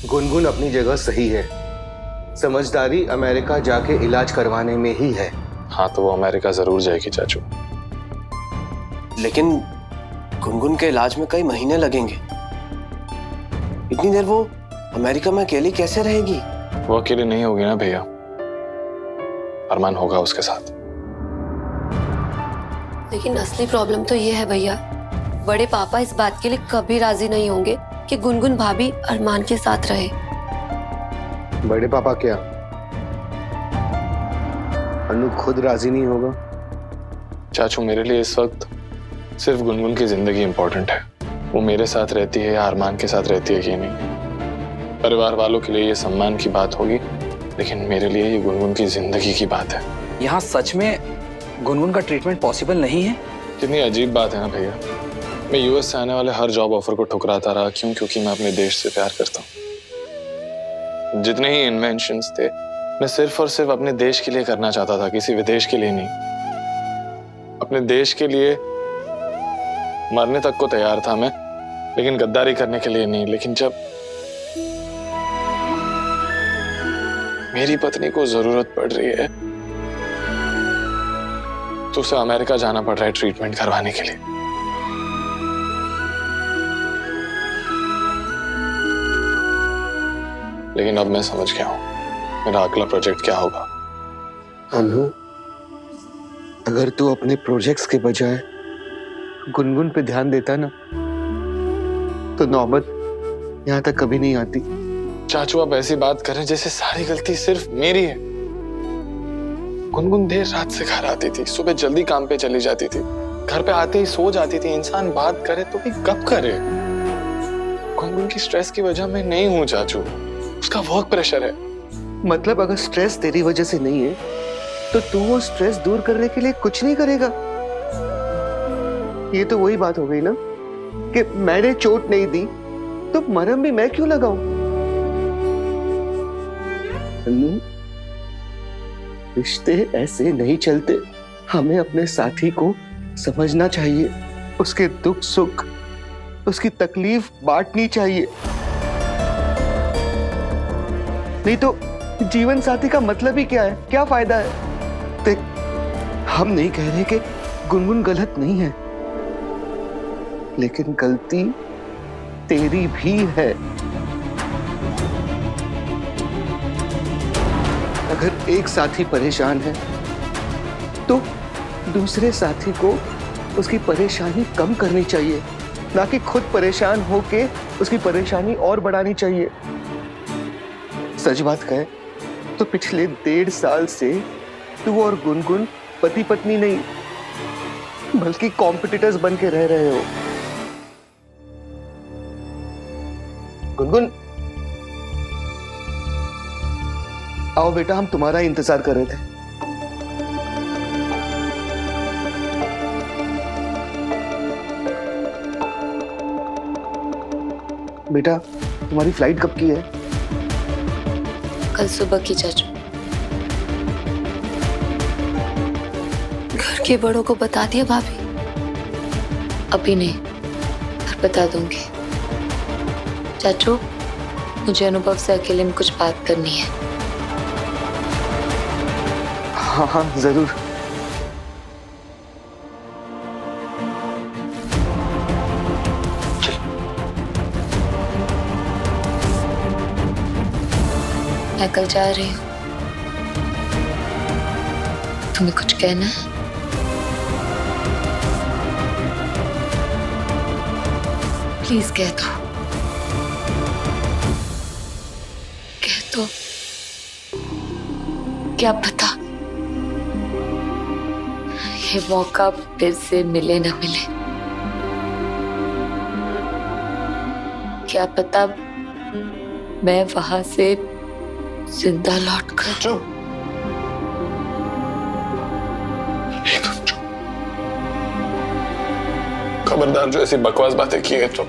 गुनगुन अपनी जगह सही है। समझदारी अमेरिका जाके इलाज करवाने में ही है। हाँ तो वो अमेरिका जरूर जाएगी चाचू। लेकिन गुनगुन के इलाज में कई महीने लगेंगे। इतनी देर वो अमेरिका में अकेली कैसे रहेगी? वो अकेली नहीं होगी ना भैया, अरमान होगा उसके साथ। लेकिन असली प्रॉब्लम तो ये है भैया, बड़े पापा इस बात के लिए कभी राजी नहीं होंगे कि गुनगुन भाभी अरमान के साथ रहे। बड़े पापा क्या, अनु खुद राजी नहीं होगा? चाचू मेरे लिए इस वक्त सिर्फ गुनगुन की जिंदगी इंपॉर्टेंट है। वो मेरे साथ रहती है या अरमान के साथ रहती है कि नहीं। परिवार वालों के लिए ये सम्मान की बात होगी, लेकिन मेरे लिए ये गुनगुन की जिंदगी की बात है। यहाँ सच में गुनगुन का ट्रीटमेंट पॉसिबल नहीं है? कितनी अजीब बात है ना भैया। मैं यूएस से आने वाले हर जॉब ऑफर को ठुकराता रहा। क्यों? क्योंकि मैं अपने देश से प्यार करता हूँ। जितने ही इन्वेंशंस थे मैं सिर्फ और सिर्फ अपने देश के लिए करना चाहता था, किसी विदेश के लिए नहीं। अपने देश के लिए मरने तक को तैयार था मैं, लेकिन गद्दारी करने के लिए नहीं। लेकिन जब मेरी पत्नी को जरूरत पड़ रही है तो उसे अमेरिका जाना पड़ रहा है ट्रीटमेंट करवाने के लिए। लेकिन अब मैं समझ गया हूं मेरा अगला प्रोजेक्ट क्या होगा। अनु, अगर तू अपने प्रोजेक्ट्स के बजाय गुनगुन पे ध्यान देता ना तो नौबत यहाँ तक कभी नहीं आती। चाचू आप ऐसी बात करें जैसे सारी गलती सिर्फ मेरी है। गुनगुन देर रात से घर आती थी, सुबह जल्दी काम पे चली जाती थी, घर पे आते ही सो जाती थी। इंसान बात करे तो भी कब करे। गुनगुन की स्ट्रेस की वजह मैं नहीं हूँ चाचू, उसका वर्क प्रेशर है। मतलब अगर स्ट्रेस तेरी वजह से नहीं है तो तू वो स्ट्रेस दूर करने के लिए कुछ नहीं करेगा? ये तो वही बात हो गई ना कि मैंने चोट नहीं दी तो मरहम भी मैं क्यों लगाऊं? अनु, रिश्ते ऐसे नहीं चलते। हमें अपने साथी को समझना चाहिए, उसके दुख सुख, उसकी तकलीफ बांटनी चाहिए। नहीं तो जीवन साथी का मतलब ही क्या है? क्या फायदा है? देख, हम नहीं कह रहे कि गुनगुन गलत नहीं है, लेकिन गलती तेरी भी है। अगर एक साथी परेशान है तो दूसरे साथी को उसकी परेशानी कम करनी चाहिए, ना कि खुद परेशान होके उसकी परेशानी और बढ़ानी चाहिए। सच बात कहे तो पिछले 1.5 साल से तू और गुनगुन पति पत्नी नहीं बल्कि कॉम्पिटिटर्स बन के रह रहे हो। गुनगुन, आओ बेटा, हम तुम्हारा इंतजार कर रहे थे। बेटा, तुम्हारी फ्लाइट कब की है? कल सुबह की चाचू। घर के बड़ों को बता दिया भाभी? अभी नहीं, पर बता दूंगी। चाचू, मुझे अनुभव से अकेले में कुछ बात करनी है। हाँ हाँ जरूर। मैं कल जा रही हूँ, तुम्हें कुछ कहना है? प्लीज कह दो, कह दो। क्या पता ये मौका फिर से मिले न मिले। क्या पता मैं वहां से जिंदा लौट कर। खबरदार जो ऐसी बकवास बातें की है तो।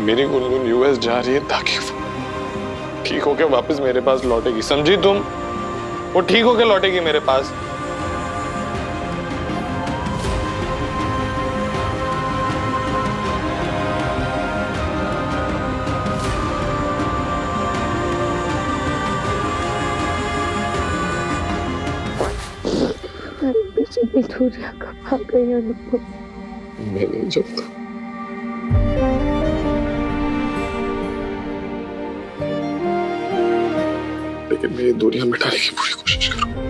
मेरी गुनगुन यूएस जा रही है ताकि वो ठीक होके वापस मेरे पास लौटेगी, समझी तुम? वो ठीक होके लौटेगी मेरे पास। ये दूरियां कब आ गई अनुभव मेरे जिद। लेकिन मैं ये दूरियां मिटाने की पूरी कोशिश करूंगा।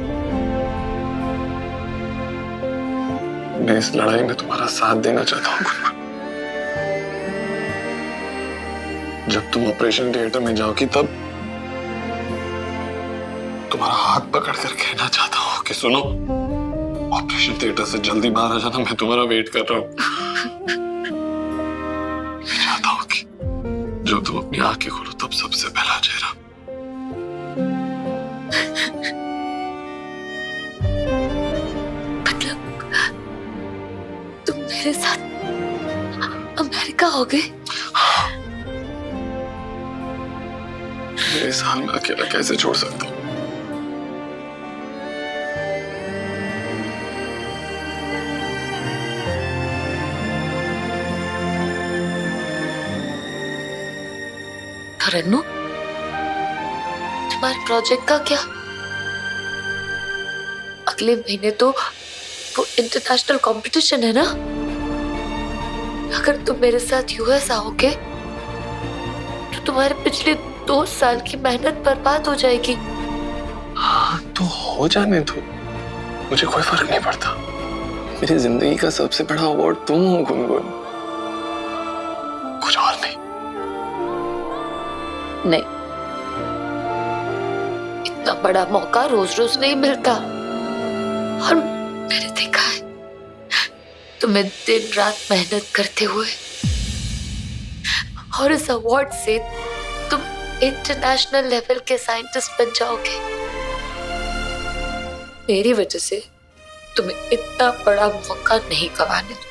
मैं इस लड़ाई में तुम्हारा साथ देना चाहता हूँ। जब तुम ऑपरेशन थिएटर में जाओगी तब तुम्हारा हाथ पकड़ कर कहना चाहता हूँ कि सुनो, ऑपरेशन थिएटर से जल्दी बाहर आ जाना, मैं तुम्हारा वेट कर रहा हूँ। चाहता हूँ कि जब तुम अपनी आंखें खोलो तब सबसे पहला चेहरा तुम मेरे साथ अमेरिका हो गए? मैं इस हाल में अकेला कैसे छोड़ सकता हूँ? रन्नू, तुम्हारे प्रोजेक्ट का क्या? अगले महीने तो वो इंटरनेशनल कंपटीशन है ना? अगर तुम मेरे साथ यूएस आओगे तो तुम्हारे पिछले 2 साल की मेहनत बर्बाद हो जाएगी। हाँ तो हो जाने दो, मुझे कोई फर्क नहीं पड़ता। मेरी जिंदगी का सबसे बड़ा अवार्ड तुम हो गुनगुन, कुछ और नहीं। नहीं, इतना बड़ा मौका रोज रोज नहीं मिलता। और मैंने देखा है तुम्हें दिन रात मेहनत करते हुए, और इस अवार्ड से तुम इंटरनेशनल लेवल के साइंटिस्ट बन जाओगे। मेरी वजह से तुम्हें इतना बड़ा मौका नहीं गंवाने दूंगी।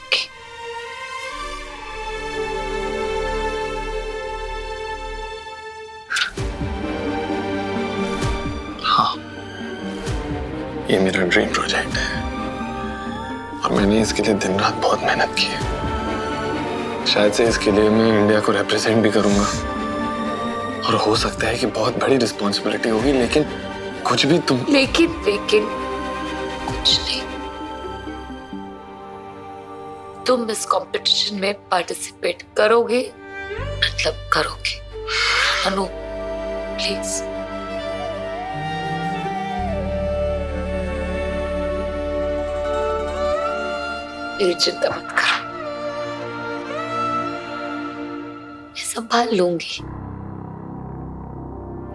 हाँ, ये मेरा ड्रीम प्रोजेक्ट है और मैंने इसके लिए दिन रात बहुत मेहनत की है। शायद से इसके लिए मैं इंडिया को रिप्रेजेंट भी करूंगा और हो सकता है कि बहुत बड़ी रिस्पॉन्सिबिलिटी होगी, लेकिन कुछ भी तुम लेकिन कुछ नहीं। तुम इस कंपटीशन में पार्टिसिपेट करोगे, मतलब करोगे। अनु, प्लीज। मेरी चिंता मत करो, मैं संभाल लूंगी।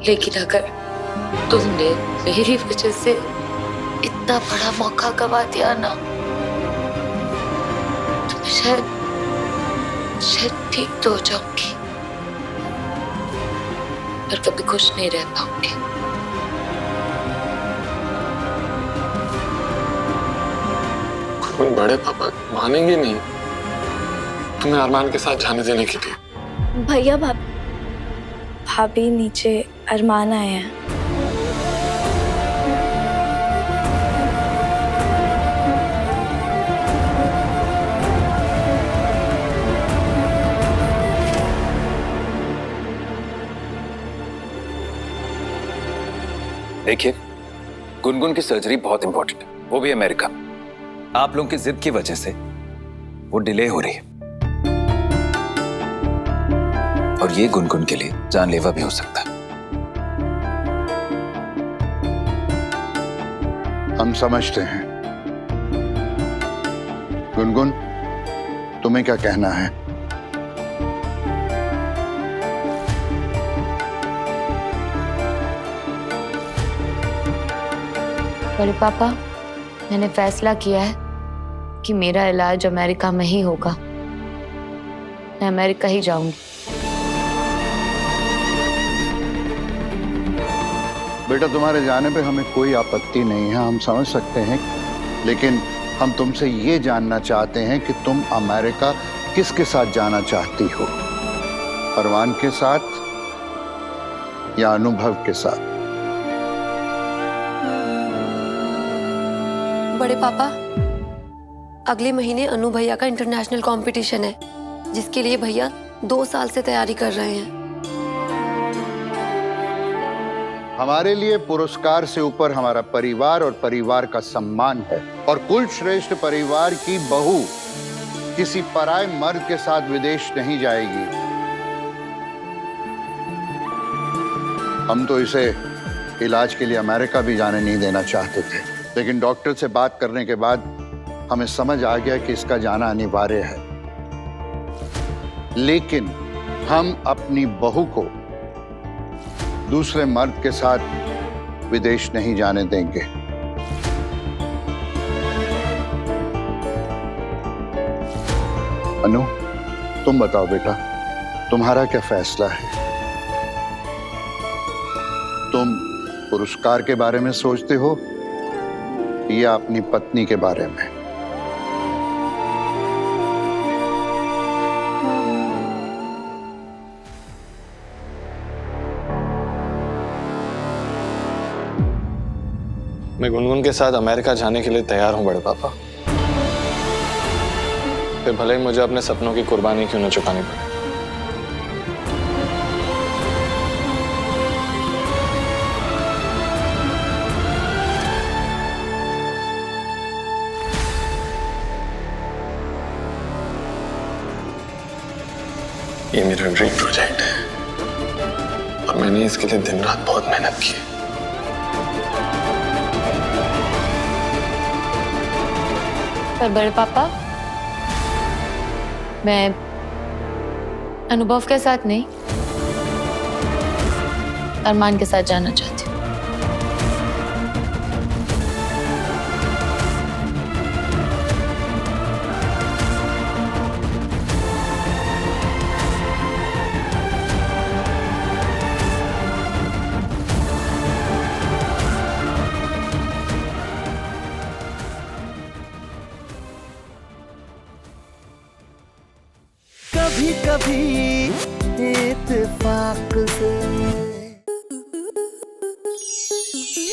लेकिन अगर तुमने मेरी वजह से इतना बड़ा मौका गवा दिया ना, तो मैं शायद ठीक तो हो जाऊंगी, पर कभी खुश नहीं रह पाऊंगी। बड़े पापा मानेंगे नहीं तुम्हें अरमान के साथ जाने देने के लिए। भैया भाभी नीचे अरमान आए हैं। देखिए, गुनगुन की सर्जरी बहुत इंपॉर्टेंट है, वो भी अमेरिका। आप लोगों की जिद की वजह से वो डिले हो रही है और ये गुनगुन के लिए जानलेवा भी हो सकता है। हम समझते हैं। गुनगुन, तुम्हें क्या कहना है? बड़े पापा, मैंने फैसला किया है कि मेरा इलाज अमेरिका में ही होगा। मैं अमेरिका ही जाऊंगी। बेटा, तुम्हारे जाने पे हमें कोई आपत्ति नहीं है, हम समझ सकते हैं, लेकिन हम तुमसे ये जानना चाहते हैं कि तुम अमेरिका किसके साथ जाना चाहती हो? अरमान के साथ या अनुभव के साथ? बड़े पापा, अगले महीने अनु भैया का इंटरनेशनल कंपटीशन है, जिसके लिए भैया 2 साल से तैयारी कर रहे हैं। हमारे लिए पुरस्कार से ऊपर हमारा परिवार और परिवार का सम्मान है। और कुल श्रेष्ठ परिवार की बहू किसी पराये मर्द के साथ विदेश नहीं जाएगी। हम तो इसे इलाज के लिए अमेरिका भी जाने नहीं देना चाहते थे, लेकिन डॉक्टर से बात करने के बाद हमें समझ आ गया कि इसका जाना अनिवार्य है। लेकिन हम अपनी बहू को दूसरे मर्द के साथ विदेश नहीं जाने देंगे। अनु, तुम बताओ बेटा, तुम्हारा क्या फैसला है? तुम पुरस्कार के बारे में सोचते हो या अपनी पत्नी के बारे में? मैं गुनगुन के साथ अमेरिका जाने के लिए तैयार हूं बड़े पापा। फिर भले ही मुझे अपने सपनों की कुर्बानी क्यों न चुकानी पड़े। ये मेरा ड्रीम प्रोजेक्ट है और मैंने इसके लिए दिन रात बहुत मेहनत की है। पर बड़े पापा, मैं अनुभव के साथ नहीं, अरमान के साथ जाना चाहती हूँ। कभी कभी इत्तेफाक से।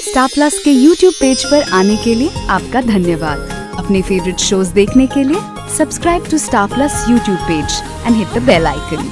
स्टार प्लस के YouTube पेज पर आने के लिए आपका धन्यवाद। अपने फेवरेट शोज देखने के लिए subscribe to Star Plus YouTube page and hit the bell icon.